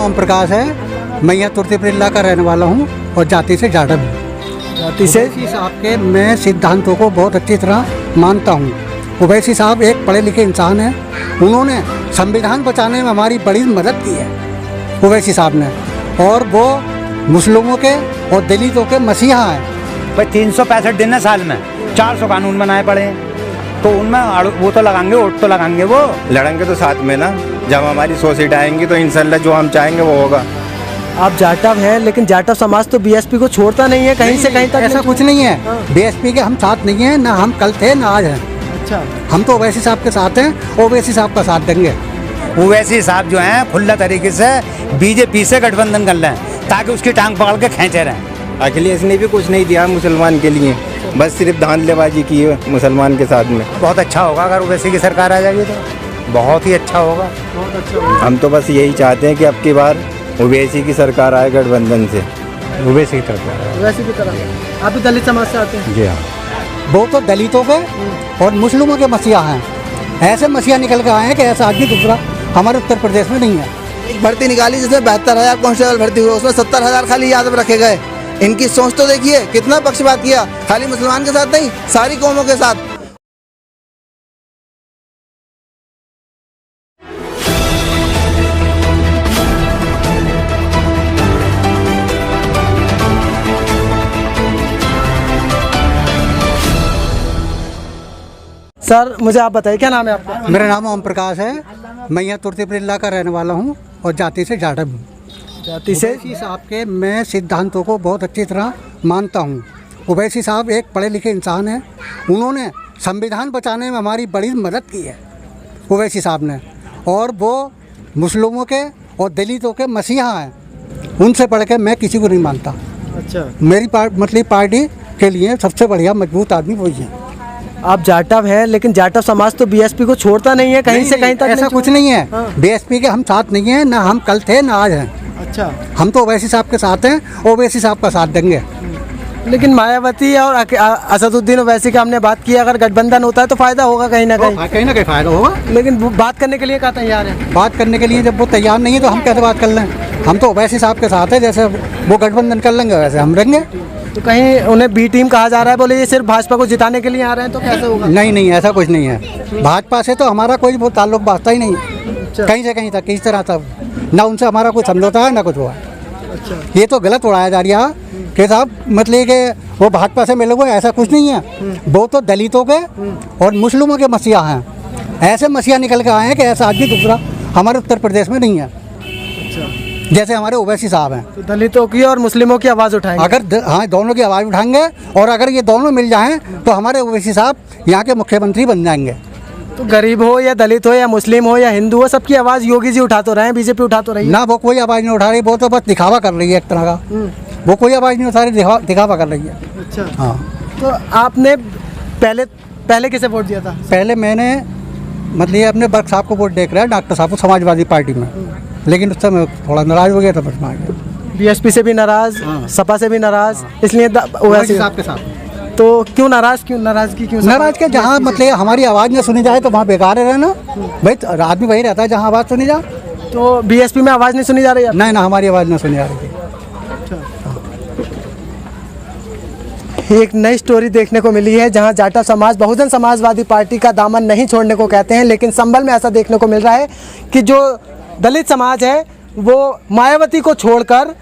ओम प्रकाश है। मैं यहाँ तुर्तीपुर का रहने वाला हूँ और जाति से जाटव हूँ। जाति से ओवैसी साहब के मैं सिद्धांतों को बहुत अच्छी तरह मानता हूँ। ओवैसी साहब एक पढ़े लिखे इंसान हैं। उन्होंने संविधान बचाने में हमारी बड़ी मदद की है ओवैसी साहब ने, और वो मुस्लिमों के और दलितों के मसीहा हैं। भाई 365 दिन है साल में, 400 कानून बनाए पड़े हैं, तो उनमें वो तो लगाएंगे, वोट तो लगाएंगे, वो लड़ेंगे तो साथ में ना। जब हमारी सोसाइटी आएंगी तो इंशाल्लाह जो हम चाहेंगे वो होगा। आप जाटव हैं, लेकिन जाटव समाज तो बीएसपी को छोड़ता नहीं है कहीं से कहीं तक। ऐसा कुछ नहीं है। बीएसपी के हम साथ नहीं हैं, ना हम कल थे ना आज हैं। अच्छा, हम तो ओवैसी साहब के साथ हैं, ओवैसी साहब का साथ देंगे। ओवैसी साहब जो हैं खुला तरीके से बीजेपी से गठबंधन कर लें ताकि उसकी टांग पकड़ के खींचे रहें। अखिलेश ने भी कुछ नहीं दिया मुसलमान के लिए, बस सिर्फ धांधलेबाजी की है मुसलमान के साथ में। बहुत अच्छा होगा अगर ओवैसी की सरकार आ जाएगी तो बहुत ही अच्छा होगा। हम तो बस यही चाहते हैं कि अब की बार ओवैसी की सरकार आए गठबंधन से। ओवैसी की तरफ वैसे की तरह। आप भी दलित समाज से आते हैं? जी हाँ। वो तो दलितों के और मुस्लिमों के मसीहा हैं। ऐसे मसीहा निकल के आए हैं कि ऐसा आदमी दूसरा हमारे उत्तर प्रदेश में नहीं है। एक भर्ती निकाली जिसमें 72,000 कांस्टेबल भर्ती हुए, उसमें 70,000 खाली यादव रखे गए। इनकी सोच तो देखिए कितना पक्षपात किया, खाली मुसलमान के साथ नहीं, सारी कौमों के साथ। सर मुझे आप बताइए, क्या नाम है आपका? मेरा नाम ओम प्रकाश है। मैं यहाँ तुर्तीपुर का रहने वाला हूँ और जाति से जाटव हूँ। जाति से ओवैसी साहब के मैं सिद्धांतों को बहुत अच्छी तरह मानता हूँ। ओवैसी साहब एक पढ़े लिखे इंसान हैं। उन्होंने संविधान बचाने में हमारी बड़ी मदद की है ओवैसी साहब ने, और वो मुस्लिमों के और दलितों के मसीहा हैं। उनसे पढ़ के मैं किसी को नहीं मानता। अच्छा, मेरी पार्टी के लिए सबसे बढ़िया मजबूत आदमी वही है। आप जाटव हैं, लेकिन जाटव समाज तो बीएसपी को छोड़ता नहीं है कहीं से कहीं तक। ऐसा कुछ नहीं है। बीएसपी के हम साथ नहीं हैं, ना हम कल थे ना आज हैं। अच्छा, हम तो ओवैसी साहब के साथ हैं, ओवैसी साहब का साथ देंगे। लेकिन मायावती और असदुद्दीन ओवैसी का हमने बात की, अगर गठबंधन होता है तो फायदा होगा कहीं ना कहीं। कहीं ना कहीं फायदा होगा, लेकिन बात करने के लिए क्या तैयार है? बात करने के लिए जब वो तैयार नहीं है तो हम कैसे बात कर लें? हम तो ओवैसी साहब के साथ हैं, जैसे वो गठबंधन कर लेंगे वैसे हम रहेंगे। तो कहीं उन्हें बी टीम कहा जा रहा है, बोले ये सिर्फ भाजपा को जिताने के लिए आ रहे हैं, तो कैसे होगा? नहीं, ऐसा कुछ नहीं है। भाजपा से तो हमारा कोई वो ताल्लुक बांधता ही नहीं है, कहीं से कहीं तक किसी तरह तक ना उनसे हमारा कोई समझौता है ना कुछ हुआ। ये तो गलत उड़ाया जा रहा है कि साहब मतलब कि वो भाजपा से मिले हुए, ऐसा कुछ नहीं है। वो तो दलितों के और मुस्लिमों के मसीहा हैं। ऐसे मसीहा निकल के आए हैं कि ऐसा आदमी दूसरा हमारे उत्तर प्रदेश में नहीं है, जैसे हमारे ओवैसी साहब हैं। तो दलितों की और मुस्लिमों की आवाज़ उठाएंगे। अगर हाँ, दोनों की आवाज़ उठाएंगे, और अगर ये दोनों मिल जाएं तो हमारे ओवैसी साहब यहाँ के मुख्यमंत्री बन जाएंगे। तो गरीब हो या दलित हो या मुस्लिम हो या हिंदू हो, सबकी आवाज़ योगी जी उठा तो रहे हैं, बीजेपी उठा तो रही है ना। वो कोई आवाज़ नहीं उठा रही, वो तो बस दिखावा कर रही है एक तरह का। वो कोई आवाज़ नहीं उठा रही, दिखावा कर रही है। अच्छा, हाँ। तो आपने पहले किसे वोट दिया था? पहले मैंने मतलब ये अपने बर्क साहब को वोट देख रहा है, डॉक्टर साहब को, समाजवादी पार्टी में, लेकिन उससे मैं थोड़ा नाराज हो गया था, बस मैं बीएसपी से भी नाराज, सपा से भी नाराज, इसलिए ओवैसी साहब के साथ। तो क्यों नाराजगी क्यों? नाराज के जहाँ मतलब हमारी आवाज़ न सुनी जाए तो वहाँ बेकार है रहना भाई। आदमी वही रहता है जहाँ आवाज़ सुनी जाए। तो बीएसपी में आवाज़ नहीं सुनी जा रही है? नहीं ना, हमारी आवाज़ न सुनी जा रही। एक नई स्टोरी देखने को मिली है, जहां जाटव समाज बहुजन समाजवादी पार्टी का दामन नहीं छोड़ने को कहते हैं, लेकिन संभल में ऐसा देखने को मिल रहा है कि जो दलित समाज है वो मायावती को छोड़कर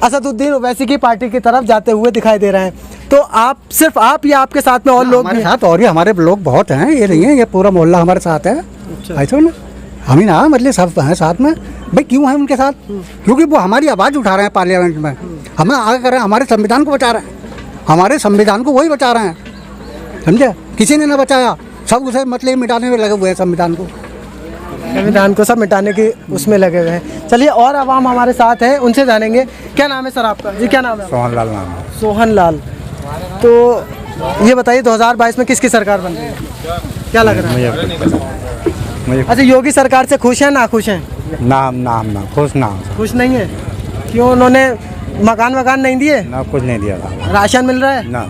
असदुद्दीन ओवैसी की पार्टी की तरफ जाते हुए दिखाई दे रहे हैं। तो आप, सिर्फ आप या आपके साथ में और लोग हमारे साथ, और ये हमारे लोग बहुत हैं, ये नहीं है, ये पूरा मोहल्ला हमारे साथ है। ऐसा ना, हम ही ना मतलब सब हैं साथ में। भाई क्यों है उनके साथ? क्योंकि वो हमारी आवाज़ उठा रहे हैं पार्लियामेंट में, हमें आगे कर रहे हैं, हमारे संविधान को बचा रहे हैं, हमारे संविधान को वही बचा रहे हैं, समझे? किसी ने ना बचाया, सब उसे मतलब मिटाने में लगे हुए हैं संविधान को सब मिटाने की उसमें लगे हुए हैं। चलिए, और आवाम हमारे साथ है, उनसे जानेंगे। क्या नाम है सर आपका? जी क्या नाम है? सोहन लाल नाम है। सोहन लाल। तो ये बताइए 2022 में किसकी सरकार बन रही है, क्या लग रहा है? अच्छा, योगी सरकार से खुश हैं ना खुश हैं? ना खुश नहीं है। क्यों? उन्होंने मकान नहीं दिए? ना, कुछ नहीं दिया था। राशन मिल रहा है? ना,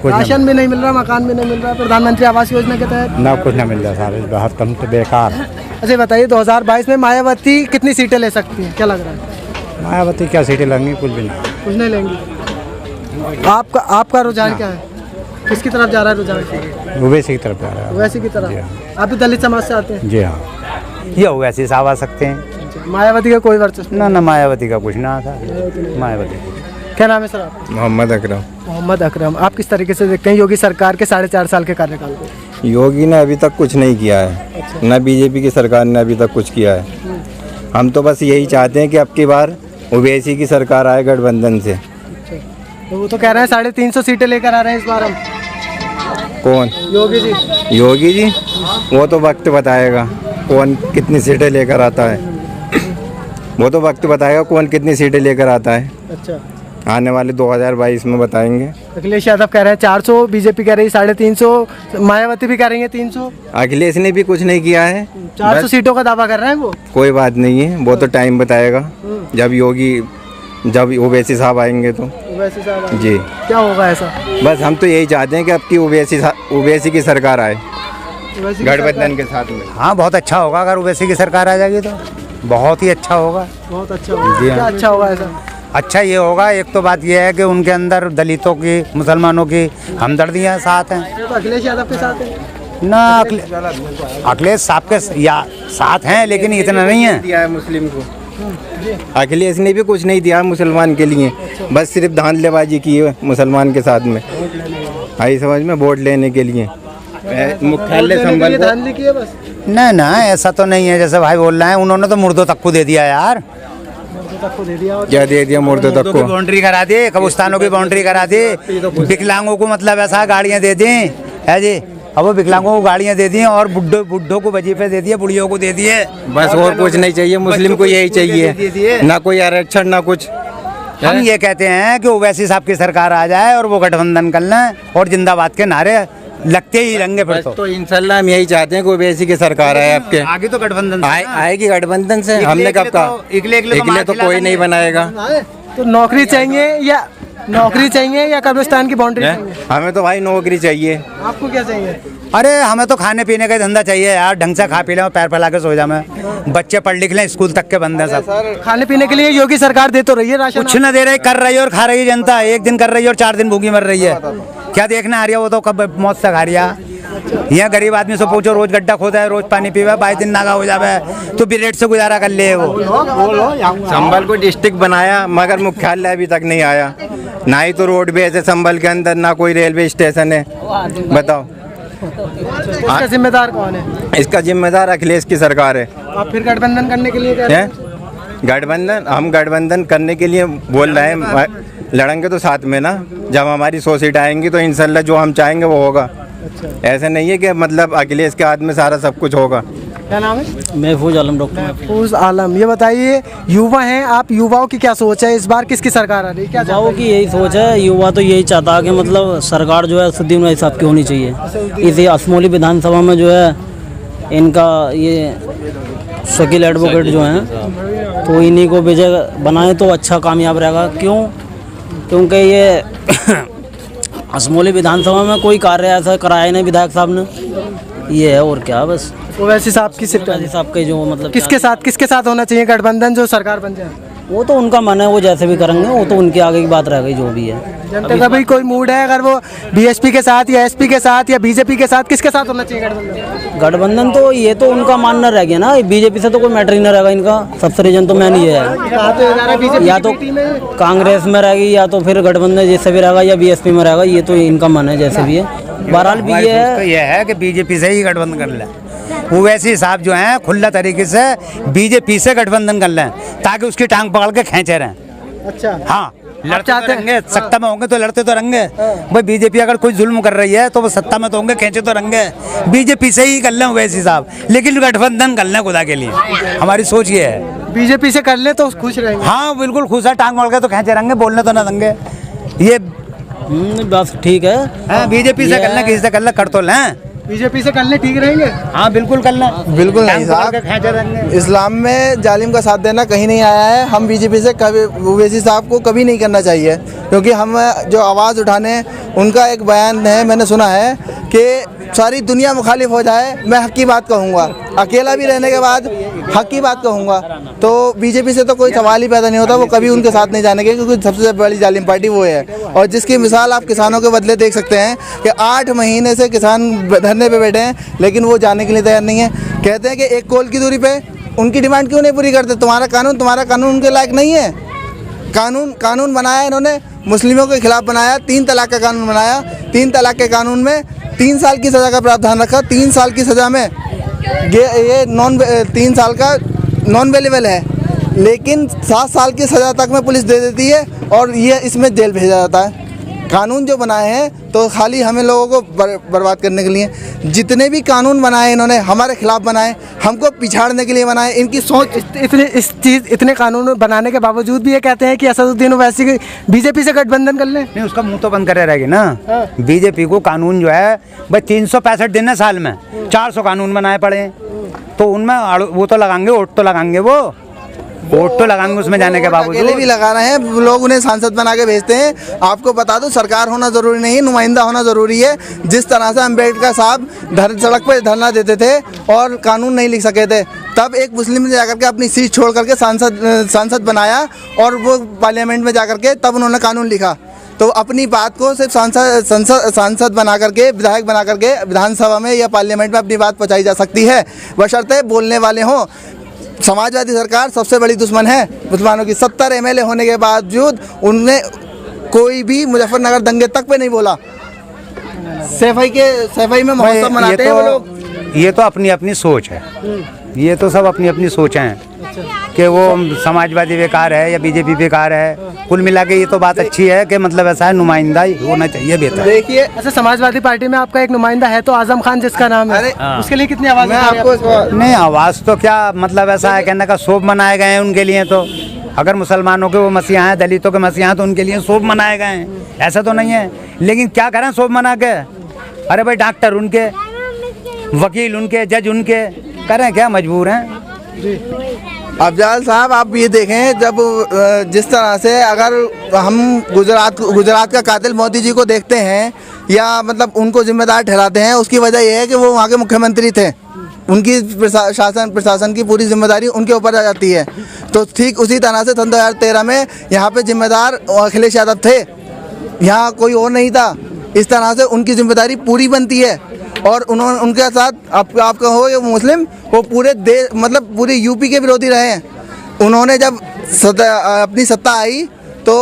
राशन भी नहीं मिल रहा, मकान भी नहीं मिल रहा, प्रधानमंत्री आवास योजना के तहत ना कुछ नहीं मिल रहा। सारे हर कम तो बेकार है। अच्छा बताइए 2022 में मायावती कितनी सीटें ले सकती हैं, क्या लग रहा है? मायावती क्या सीटें लेंगी, कुछ भी नहीं। कुछ नहीं लेंगी। आपका रुझान क्या है, किसकी तरफ जा रहा है रुझान? ओवैसी की तरफ जा रहा है। ओवैसी की तरफ। आप भी दलित समाज से आते हैं? जी हाँ, ये ओवैसी साहब आ सकते हैं। मायावती का कोई वर्चस्व? ना मायावती का कुछ ना था। मायावती क्या नाम है सर आपका? मोहम्मद अकरम। मोहम्मद अकरम। आप किस तरीके से देखते हैं योगी सरकार के 4.5 साल के कार्यकाल को? योगी ने अभी तक कुछ नहीं किया है, न बीजेपी की सरकार ने अभी तक कुछ किया है। हम तो बस यही चाहते हैं कि अब की बार ओवैसी की सरकार आए गठबंधन से। तो वो तो कह रहे हैं 350 सीटें लेकर आ रहे हैं इस बार हम। कौन? योगी जी। योगी जी वो तो वक्त बताएगा कौन कितनी सीटें लेकर आता है। वो तो वक्त बताएगा कौन कितनी सीटें लेकर आता है। अच्छा, आने वाले 2022 में बताएंगे। अखिलेश यादव कह रहे हैं 400, बीजेपी कह रही है 350, मायावती भी कह रही है 300। अखिलेश ने भी कुछ नहीं किया है। 400 सीटों का दावा कर रहे हैं वो। कोई बात नहीं है, वो तो टाइम बताएगा जब ओवैसी साहब आएंगे तो। वैसे साहब जी क्या होगा ऐसा? बस हम तो यही चाहते हैं कि अब की ओवैसी की सरकार आए गठबंधन के साथ में। हाँ, बहुत अच्छा होगा अगर ओवैसी की सरकार आ जाएगी तो बहुत ही अच्छा होगा। बहुत अच्छा होगा। जी हाँ। क्या अच्छा होगा ऐसा? अच्छा ये होगा, एक तो बात ये है कि उनके अंदर दलितों की, मुसलमानों की हमदर्दियाँ साथ हैं। तो अखिलेश यादव के साथ है ना अखिलेश साहब के साथ हैं, लेकिन इतना नहीं है। दिया है मुस्लिम को। अखिलेश ने भी कुछ नहीं दिया मुसलमान के लिए, बस सिर्फ धांधलेबाजी की है मुसलमान के साथ में। आई समझ में, वोट लेने के लिए मुख्यालय संबल को। धांधली की है बस। ना ऐसा तो नहीं है जैसे भाई बोल रहे हैं। उन्होंने तो मुर्दों तक को दे दिया यार। तक को दे दिया और क्या दे दिया? मुर्दों तक को बाउंड्री करा दी, कब्रिस्तानों की बाउंड्री करा दी, विकलांगों को मतलब ऐसा गाड़ियाँ दे दी है जी। अब वो विकलांगों को गाड़ियाँ दे दी और बुढ़ों को वजीफे दे दिए, बुढ़ियों को दे दिए। बस और कुछ नहीं चाहिए मुस्लिम को, यही चाहिए, ना कोई आरक्षण ना कुछ। हम ये कहते हैं कि ओवैसी साहब की सरकार आ जाए और वो गठबंधन कर लें और जिंदाबाद के नारे लगते ही रहेंगे फिर तो इंशाल्लाह हम यही चाहते हैं कि ओवैसी की सरकार आए आपके। आगे तो गठबंधन आएगी गठबंधन से। हमने कब कहा इकले तो कोई नहीं बनाएगा। तो नौकरी चाहिए या कब्रिस्तान की बाउंड्री चाहिए? हमें तो भाई नौकरी चाहिए। आपको क्या चाहिए? अरे हमें तो खाने पीने का धंधा चाहिए यार, ढंग से खा पी लें और पैर फैला के सो जाए। बच्चे पढ़ लिख लें, स्कूल तक के बंद हैं सब। खाने पीने के लिए योगी सरकार दे तो रही है राशन। कुछ न दे रही, कर रही है और खा रही है जनता। एक दिन कर रही है और 4 दिन भूखी मर रही है। क्या देखना आ रही है? वो तो कब मौत से खा रही है। यहाँ गरीब आदमी से पूछो, रोज गड्ढा खोदा है, रोज पानी पीवा, 22 दिन नागा हो जावे तो बिरेट से गुजारा कर ले। वो संभल को डिस्ट्रिक्ट बनाया मगर मुख्यालय अभी तक नहीं आया, ना ही तो रोडवेज है संभल के अंदर, ना कोई रेलवे स्टेशन है। बताओ इसका जिम्मेदार कौन है? इसका जिम्मेदार अखिलेश की सरकार है। आप फिर गठबंधन करने के लिए कह रहे हैं? हम गठबंधन करने के लिए बोल रहे हैं, लड़ेंगे तो साथ में ना। जब हमारी 100 सीट आएंगी तो इंशाल्लाह जो हम चाहेंगे वो होगा। ऐसा नहीं है कि मतलब अखिलेश के हाथ में सारा सब कुछ होगा। क्या नाम है? महफूज आलम। डॉक्टर महफूज आलम। ये बताइए, युवा हैं आप, युवाओं की क्या सोच है? इस बार किसकी सरकार आ रही है? क्या युवाओं की यही सोच है। युवा तो यही चाहता है कि मतलब सरकार जो है सुद्दीन ओवैसी साहब की होनी चाहिए। इसी असमोली विधानसभा में जो है इनका ये शकील एडवोकेट जो हैं तो इन्हीं को विजय बनाए तो अच्छा कामयाब रहेगा। क्योंकि ये असमोली विधानसभा में कोई कार्य ऐसा कराया नहीं विधायक साहब ने। ये है और क्या, बस ओवैसी साहब की ओवैसी साहब के जो मतलब किसके साथ होना चाहिए गठबंधन जो सरकार बन जाए? वो तो उनका मन है, वो जैसे भी करेंगे, वो तो उनके आगे की बात रह गई जो भी है। जनता का भी कोई मूड है अगर वो बीएसपी के साथ या एसपी के साथ या बीजेपी के साथ, किसके साथ होना चाहिए गठबंधन? गठबंधन तो ये तो उनका मानना रह गया ना, बीजेपी से तो कोई मैटर ही नहीं रहेगा इनका। सबसे रीजन तो मैन ये है, या तो कांग्रेस में रहेगी या तो फिर गठबंधन जैसे भी रहेगा या बीएसपी में रहेगा। ये तो इनका मन है जैसे भी है। बहरहाल भी ये है कि बीजेपी से ही गठबंधन कर लें। ओवैसी साहब जो हैं खुला तरीके से बीजेपी से गठबंधन कर लें ताकि उसकी टांग पकड़ के खींचे रहें। अच्छा, हाँ, लड़ते तो रहेंगे, सत्ता में होंगे तो लड़ते तो रहेंगे भाई। बीजेपी अगर कोई जुल्म कर रही है तो वो सत्ता में तो होंगे, खींचे तो रहेंगे। बीजेपी से ही कर लें ओवैसी साहब, लेकिन गठबंधन कर लें खुदा के लिए। हमारी सोच ये है, बीजेपी से कर ले तो खुश रहेंगे। हाँ बिल्कुल खुश है, टांग पकड़ के तो खींचे रहेंगे, बोलने तो ना देंगे। ये बस ठीक है। बीजेपी से कर लें, किसी से कर लें, कर तो लें। बीजेपी से कर ले ठीक रहेंगे। हाँ बिल्कुल कर लें। बिल्कुल नहीं साहब, इस्लाम में जालिम का साथ देना कहीं नहीं आया है। हम बीजेपी से कभी ओवैसी साहब को कभी नहीं करना चाहिए, क्योंकि हम जो आवाज़ उठाने, उनका एक बयान है मैंने सुना है कि सारी दुनिया मुखालिफ हो जाए, मैं हक की बात कहूँगा। अकेला भी रहने के बाद हक की बात कहूँगा। तो बीजेपी से तो कोई सवाल ही पैदा नहीं होता, वो कभी उनके साथ नहीं जाने के, क्योंकि सबसे बड़ी जालिम पार्टी वो है। और जिसकी मिसाल आप किसानों के बदले देख सकते हैं कि 8 महीने से किसान धरने पे बैठे हैं, लेकिन वो जाने के लिए तैयार नहीं है। कहते हैं कि 1 कोल की दूरी पे उनकी डिमांड क्यों नहीं पूरी करते? तुम्हारा कानून उनके लायक नहीं है। कानून बनाया इन्होंने, मुस्लिमों के खिलाफ बनाया, 3 तलाक का कानून बनाया। 3 तलाक के कानून में 3 साल की सज़ा का प्रावधान रखा। 3 साल की सज़ा में ये 3 साल का नॉन वेलेबल है, लेकिन 7 साल की सज़ा तक में पुलिस दे देती है और ये इसमें जेल भेजा जाता है। कानून जो बनाए हैं तो खाली हमें लोगों को बर्बाद करने के लिए। जितने भी कानून बनाए इन्होंने हमारे खिलाफ बनाए, हमको पिछाड़ने के लिए बनाए। इनकी सोच इतने कानून बनाने के बावजूद भी ये कहते हैं कि असदुद्दीन ओवैसी बीजेपी से गठबंधन कर ले। नहीं, उसका मुंह तो बंद करे रहेगी ना। बीजेपी को कानून जो है भाई 365 दिन है साल में, 400 कानून बनाए पड़े हैं, तो उनमें वो तो लगाएंगे, वोट तो लगाएंगे, वोट तो लगाएंगे उसमें जाने के बावजूद। अकेले भी लगा रहे हैं, लोग उन्हें सांसद बना के भेजते हैं। आपको बता दूं, सरकार होना ज़रूरी नहीं, नुमाइंदा होना ज़रूरी है। जिस तरह से अम्बेडकर साहब सड़क पर धरना देते थे और कानून नहीं लिख सके थे, तब एक मुस्लिम ने जाकर के अपनी सीट छोड़ करके सांसद बनाया और वो पार्लियामेंट में जाकर के तब उन्होंने कानून लिखा। तो अपनी बात को सिर्फ सांसद बना करके, विधायक बना करके विधानसभा में या पार्लियामेंट में अपनी बात पहुँचाई जा सकती है, बशर्ते बोलने वाले हों। समाजवादी सरकार सबसे बड़ी दुश्मन है मुसलमानों की। 70 MLA होने के बावजूद उनने कोई भी मुजफ्फरनगर दंगे तक पे नहीं बोला। सफाई में महोत्सव मनाते हैं वो लोग। ये तो अपनी अपनी सोच है, ये तो सब अपनी अपनी सोच हैं कि वो समाजवादी बेकार है या बीजेपी बेकार है। कुल मिला के ये तो बात अच्छी है कि मतलब ऐसा है, नुमाइंदा ही होना चाहिए बेहतर। देखिए, अच्छा, समाजवादी पार्टी में आपका एक नुमाइंदा है तो आजम खान जिसका नाम है, उसके लिए कितनी आवाज़? नहीं, आवाज़ तो क्या मतलब ऐसा है, कहने का शोभ मनाए गए हैं उनके लिए। तो अगर मुसलमानों के वो मसीहा हैं, दलितों के मसीहा हैं, तो उनके लिए शोभ मनाए गए हैं, ऐसा तो नहीं है। लेकिन क्या करें शोभ मना के? अरे भाई, डॉक्टर उनके, वकील उनके, जज उनके, करें क्या, मजबूर हैं। अफजाल साहब, आप ये देखें, जब जिस तरह से अगर हम गुजरात का कातिल मोदी जी को देखते हैं या मतलब उनको जिम्मेदार ठहराते हैं, उसकी वजह यह है कि वो वहाँ के मुख्यमंत्री थे। उनकी प्रशासन की पूरी जिम्मेदारी उनके ऊपर आ जाती है। तो ठीक उसी तरह से सन 2013 में यहाँ पे जिम्मेदार अखिलेश यादव थे, यहाँ कोई और नहीं था। इस तरह से उनकी जिम्मेदारी पूरी बनती है। और उन्होंने उनके साथ आप कहो ये मुस्लिम, वो पूरे देश मतलब पूरे यूपी के विरोधी रहे हैं। उन्होंने जब अपनी सत्ता आई तो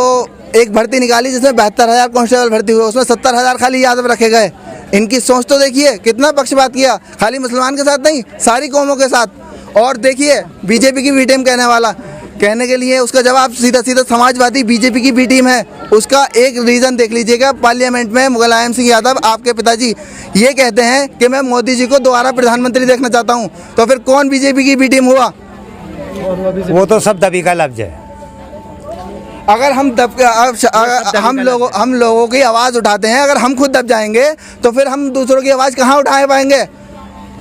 एक भर्ती निकाली जिसमें 72,000 कांस्टेबल भर्ती हुए, उसमें 70,000 खाली यादव रखे गए। इनकी सोच तो देखिए, कितना पक्षपात किया, खाली मुसलमान के साथ नहीं, सारी कौमों के साथ। और देखिए, बीजेपी की बी टीम कहने के लिए उसका जवाब सीधा समाजवादी बीजेपी की बी टीम है। उसका एक रीज़न देख लीजिएगा, पार्लियामेंट में मुलायम सिंह यादव, आपके पिताजी, ये कहते हैं कि मैं मोदी जी को दोबारा प्रधानमंत्री देखना चाहता हूं। तो फिर कौन बीजेपी की बी टीम हुआ? वो तो सब दबी का लफ्ज है। अगर हम लोगों की आवाज़ उठाते हैं, अगर हम खुद दब जाएंगे तो फिर हम दूसरों की आवाज़ कहाँ उठा पाएंगे?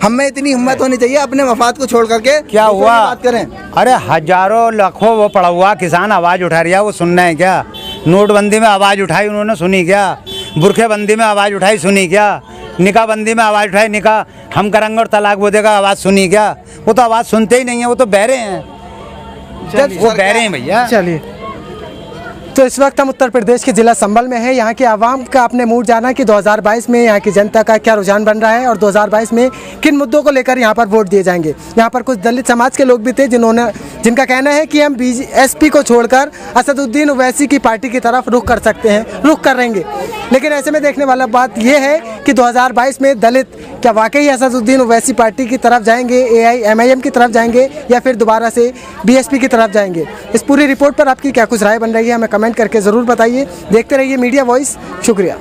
हमें इतनी हिम्मत होनी चाहिए अपने मफाद को छोड़ करके क्या हुआ बात करें। अरे हजारों लाखों वो पड़ा हुआ किसान आवाज़ उठा रहा है, वो सुनना है क्या? नोटबंदी में आवाज़ उठाई उन्होंने, सुनी क्या? बुरखेबंदी में आवाज़ उठाई, सुनी क्या? निकाहबंदी में आवाज़ उठाई, निकाह हम करेंगे और तलाक वो देगा, आवाज़ सुनी क्या? वो तो आवाज़ सुनते ही नहीं है, वो तो बहरे हैं, वो बहरे हैं भैया। चलिए, तो इस वक्त हम उत्तर प्रदेश के जिला संभल में हैं। यहाँ के आवाम का आपने मूड जाना कि 2022 में यहाँ की जनता का क्या रुझान बन रहा है और 2022 में किन मुद्दों को लेकर यहाँ पर वोट दिए जाएंगे। यहाँ पर कुछ दलित समाज के लोग भी थे जिनका कहना है कि हम बीएसपी को छोड़कर असदुद्दीन ओवैसी की पार्टी की तरफ रुख कर सकते हैं, रुख करेंगे। लेकिन ऐसे में देखने वाला बात यह है कि 2022 में दलित क्या वाकई असदुद्दीन ओवैसी पार्टी की तरफ जाएंगे, AIMIM की तरफ जाएंगे, या फिर दोबारा से BSP की तरफ जाएंगे। इस पूरी रिपोर्ट पर आपकी क्या कुछ राय बन रही है, हमें कमेंट करके ज़रूर बताइए। देखते रहिए मीडिया वॉइस। शुक्रिया।